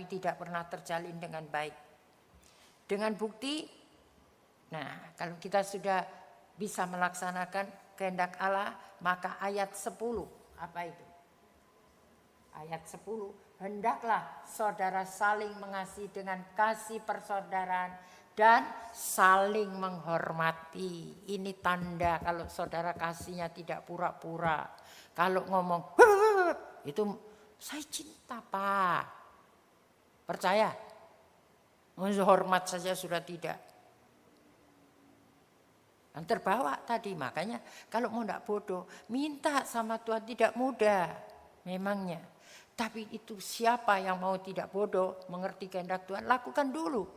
tapi tidak pernah terjalin dengan baik. Dengan bukti, nah kalau kita sudah bisa melaksanakan kehendak Allah, maka ayat 10, apa itu? Ayat 10, hendaklah saudara saling mengasihi dengan kasih persaudaraan dan saling menghormati. Ini tanda kalau saudara kasihnya tidak pura-pura. Kalau ngomong, itu saya cinta Pak. Percaya? Hormat saja sudah tidak. Dan terbawa tadi, makanya kalau mau tidak bodoh, minta sama Tuhan, tidak mudah memangnya. Tapi itu siapa yang mau tidak bodoh, mengerti kehendak Tuhan, lakukan dulu.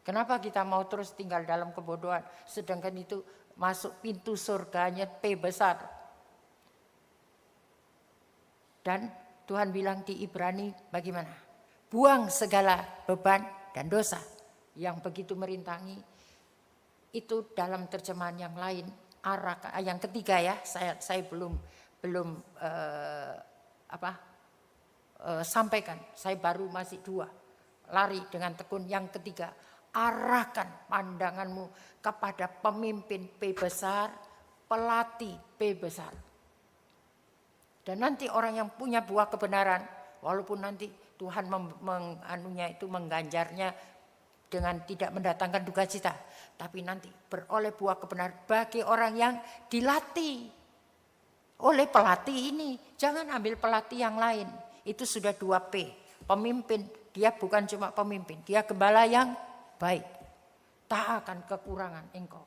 Kenapa kita mau terus tinggal dalam kebodohan, sedangkan itu masuk pintu surganya P besar. Dan Tuhan bilang di Ibrani bagaimana? Buang segala beban dan dosa yang begitu merintangi. Itu dalam terjemahan yang lain, yang ketiga ya, saya belum sampaikan. Saya baru masih 2. Lari dengan tekun. Yang ketiga, arahkan pandanganmu kepada pemimpin P besar, pelatih P besar. Dan nanti orang yang punya buah kebenaran, walaupun nanti Tuhan mengganjarnya dengan tidak mendatangkan duka cita, tapi nanti beroleh buah kebenaran bagi orang yang dilatih oleh pelatih ini. Jangan ambil pelatih yang lain. Itu sudah 2P. Pemimpin, dia bukan cuma pemimpin, dia gembala yang baik. Tak akan kekurangan engkau.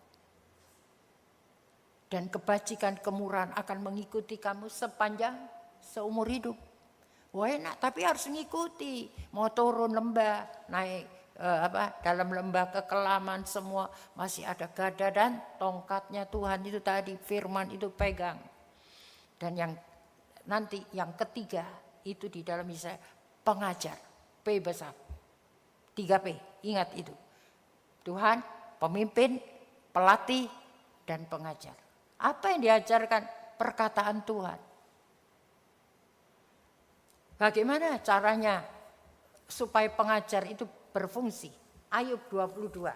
Dan kebajikan kemurahan akan mengikuti kamu sepanjang seumur hidup. Wah enak, tapi harus mengikuti. Mau turun lembah, naik dalam lembah kekelaman, semua masih ada gada dan tongkatnya Tuhan itu tadi, firman itu pegang. Dan yang nanti yang ketiga itu di dalam Yesaya, pengajar P besar, 3P, ingat itu. Tuhan, pemimpin, pelatih, dan pengajar. Apa yang diajarkan? Perkataan Tuhan. Bagaimana caranya supaya pengajar itu berfungsi? Ayub 22.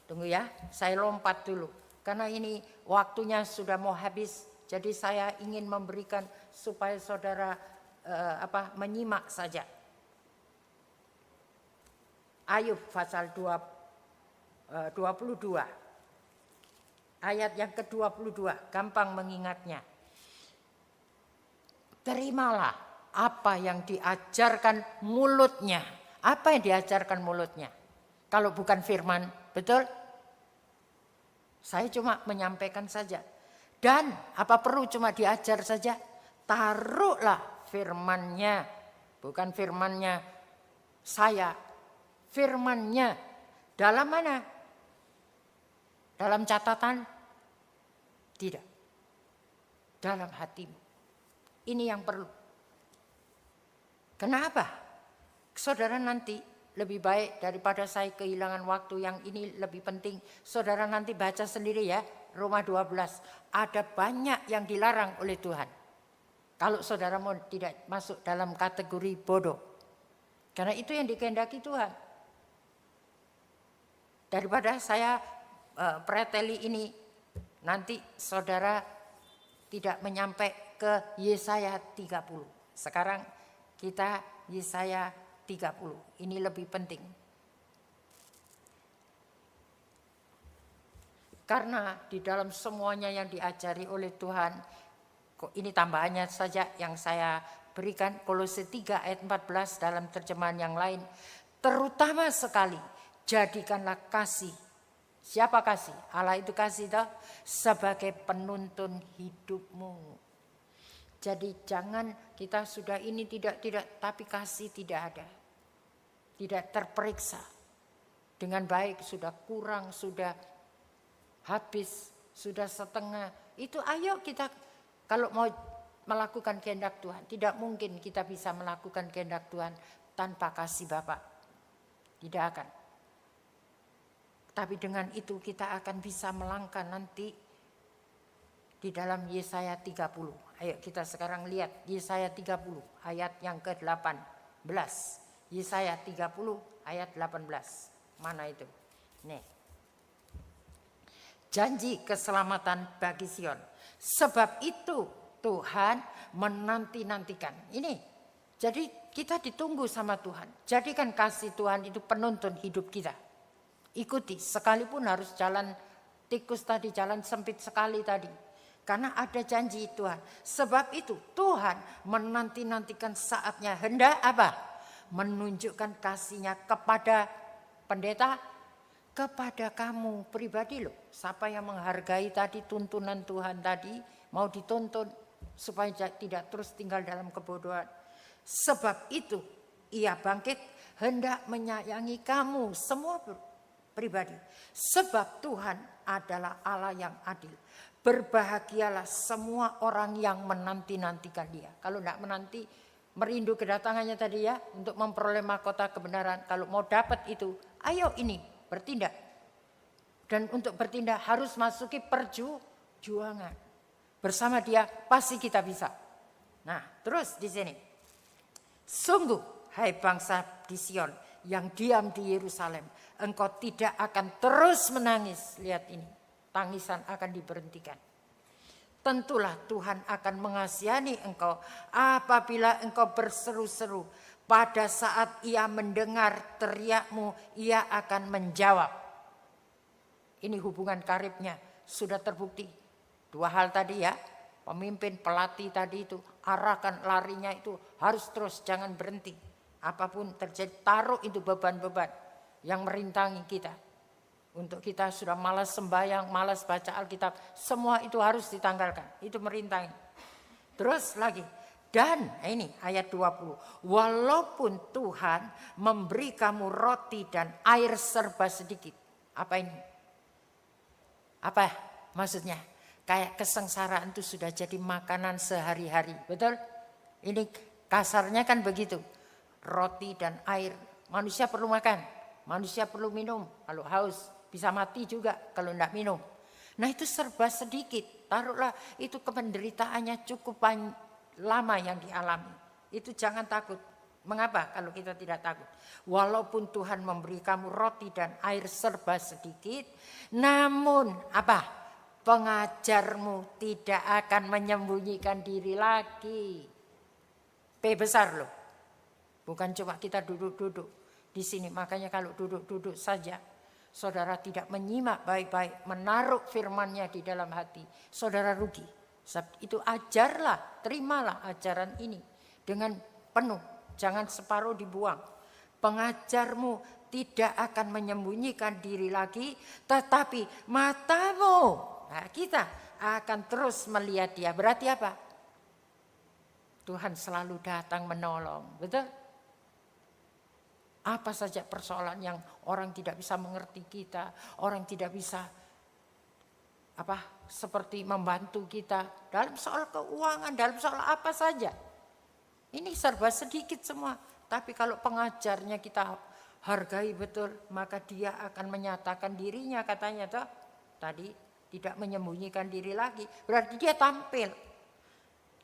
Tunggu ya, saya lompat dulu. Karena ini waktunya sudah mau habis. Jadi saya ingin memberikan supaya saudara menyimak saja. Ayub pasal 22. Ayat yang ke-22, gampang mengingatnya. Terimalah apa yang diajarkan mulutnya. Apa yang diajarkan mulutnya? Kalau bukan firman, betul? Saya cuma menyampaikan saja. Dan apa perlu cuma diajar saja? Taruhlah firmannya. Bukan firmannya saya. Firmannya. Dalam mana? Dalam catatan? Tidak. Dalam hatimu. Ini yang perlu. Kenapa? Saudara nanti lebih baik daripada saya kehilangan waktu yang ini lebih penting. Saudara nanti baca sendiri ya. Roma 12. Ada banyak yang dilarang oleh Tuhan. Kalau saudara mau tidak masuk dalam kategori bodoh. Karena itu yang dikehendaki Tuhan. Daripada saya preteli ini, nanti saudara tidak menyampai ke Yesaya 30. Sekarang kita Yesaya 30. Ini lebih penting. Karena di dalam semuanya yang diajari oleh Tuhan, ini tambahannya saja yang saya berikan, Kolose 3 ayat 14 dalam terjemahan yang lain. Terutama sekali, jadikanlah kasih. Siapa kasih? Allah itu kasih toh, sebagai penuntun hidupmu. Jadi jangan kita sudah ini tidak, tapi kasih tidak ada. Tidak terperiksa. Dengan baik sudah kurang, sudah habis, sudah setengah. Itu ayo kita kalau mau melakukan kehendak Tuhan. Tidak mungkin kita bisa melakukan kehendak Tuhan tanpa kasih Bapa. Tidak akan. Tapi dengan itu kita akan bisa melangkah nanti di dalam Yesaya 30. Ayo kita sekarang lihat Yesaya 30 ayat yang ke-18. Yesaya 30 ayat 18. Mana itu? Nih. Janji keselamatan bagi Sion. Sebab itu Tuhan menanti-nantikan. Ini. Jadi kita ditunggu sama Tuhan. Jadikan kasih Tuhan itu penuntun hidup kita. Ikuti, sekalipun harus jalan tikus tadi, jalan sempit sekali tadi. Karena ada janji Tuhan. Sebab itu Tuhan menanti-nantikan saatnya hendak apa? Menunjukkan kasihnya kepada pendeta, kepada kamu pribadi loh. Siapa yang menghargai tadi tuntunan Tuhan tadi, mau dituntun supaya tidak terus tinggal dalam kebodohan. Sebab itu ia bangkit hendak menyayangi kamu semua pribadi. Sebab Tuhan adalah Allah yang adil. Berbahagialah semua orang yang menanti-nantikan dia. Kalau tidak menanti, merindu kedatangannya tadi ya, untuk memperoleh mahkota kebenaran. Kalau mau dapat itu, ayo ini bertindak. Dan untuk bertindak harus masuki perjuangan. Bersama dia pasti kita bisa. Nah, terus di sini. Sungguh, hai bangsa di Sion yang diam di Yerusalem, engkau tidak akan terus menangis. Lihat ini, tangisan akan diberhentikan. Tentulah Tuhan akan mengasihani engkau apabila engkau berseru-seru. Pada saat ia mendengar teriakmu, ia akan menjawab. Ini hubungan karibnya sudah terbukti. Dua hal tadi ya, pemimpin pelatih tadi itu, arahkan larinya itu harus terus, jangan berhenti. Apapun terjadi, taruh itu beban-beban yang merintangi kita. Untuk kita sudah malas sembahyang, malas baca Alkitab, semua itu harus ditanggalkan. Itu merintangi. Terus lagi, dan ini ayat 20. Walaupun Tuhan memberi kamu roti dan air serba sedikit. Apa ini? Apa maksudnya? Kayak kesengsaraan itu sudah jadi makanan sehari-hari. Betul? Ini kasarnya kan begitu. Roti dan air. Manusia perlu makan. Manusia perlu minum. Kalau haus. Bisa mati juga kalau tidak minum. Nah itu serba sedikit. Taruhlah itu kependeritaannya cukup lama yang dialami. Itu jangan takut. Mengapa kalau kita tidak takut? Walaupun Tuhan memberi kamu roti dan air serba sedikit. Namun apa? Pengajarmu tidak akan menyembunyikan diri lagi. P besar loh. Bukan cuma kita duduk-duduk di sini. Makanya kalau duduk-duduk saja, saudara tidak menyimak baik-baik, menaruh firman-Nya di dalam hati, saudara rugi. Itu ajarlah, terimalah ajaran ini dengan penuh, jangan separuh dibuang. Pengajarmu tidak akan menyembunyikan diri lagi, tetapi matamu, nah kita akan terus melihat dia. Berarti apa? Tuhan selalu datang menolong, betul? Apa saja persoalan yang orang tidak bisa mengerti kita, orang tidak bisa seperti membantu kita dalam soal keuangan, dalam soal apa saja. Ini serba sedikit semua. Tapi kalau pengajarnya kita hargai betul, maka dia akan menyatakan dirinya, katanya toh tadi, tidak menyembunyikan diri lagi. Berarti dia tampil.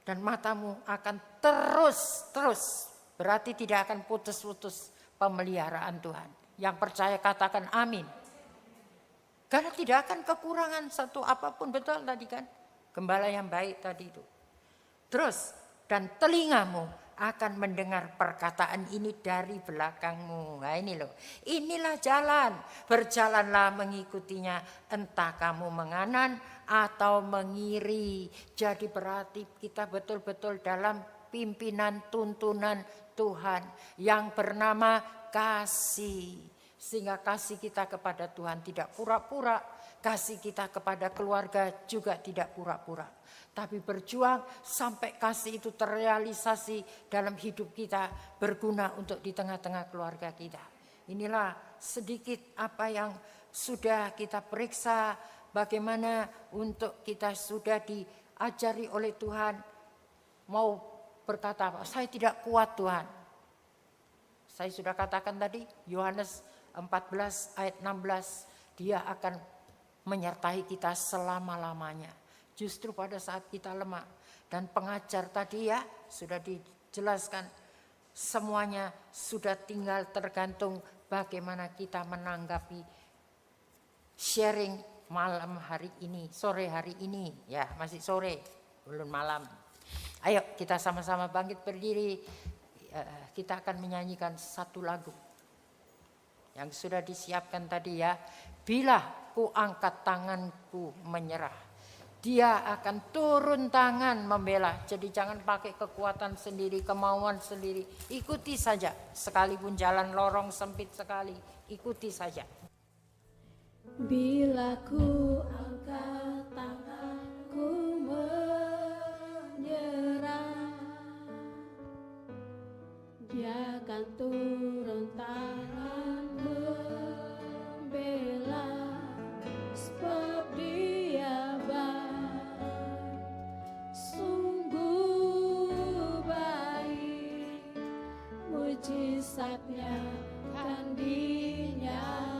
Dan matamu akan terus, berarti tidak akan putus-putus pemeliharaan Tuhan. Yang percaya katakan amin. Karena tidak akan kekurangan satu apapun, betul tadi kan? Gembala yang baik tadi itu. Terus, dan telingamu akan mendengar perkataan ini dari belakangmu. Nah ini loh, inilah jalan. Berjalanlah mengikutinya, entah kamu menganan atau mengiri. Jadi berarti kita betul-betul dalam pimpinan tuntunan Tuhan yang bernama kasih. Sehingga kasih kita kepada Tuhan tidak pura-pura. Kasih kita kepada keluarga juga tidak pura-pura. Tapi berjuang sampai kasih itu terrealisasi dalam hidup kita. Berguna untuk di tengah-tengah keluarga kita. Inilah sedikit apa yang sudah kita periksa. Bagaimana untuk kita sudah diajari oleh Tuhan. Mau berkata apa? Saya tidak kuat Tuhan. Saya sudah katakan tadi Yohanes 14 ayat 16. Dia akan menyertai kita selama-lamanya. Justru pada saat kita lemah. Dan pengajar tadi ya sudah dijelaskan. Semuanya sudah tinggal tergantung bagaimana kita menanggapi sharing malam hari ini, sore hari ini. Ya, masih sore, belum malam. Ayo kita sama-sama bangkit berdiri. Kita akan menyanyikan satu lagu yang sudah disiapkan tadi ya. Bila ku angkat tanganku menyerah, Dia akan turun tangan membela. Jadi jangan pakai kekuatan sendiri, kemauan sendiri. Ikuti saja, sekalipun jalan lorong sempit sekali, ikuti saja. Bila ku angkat tanganku menyerah, Dia akan turun tangan membela, sebab Dia baik, sungguh baik, mujizatnya kan dinyatakan.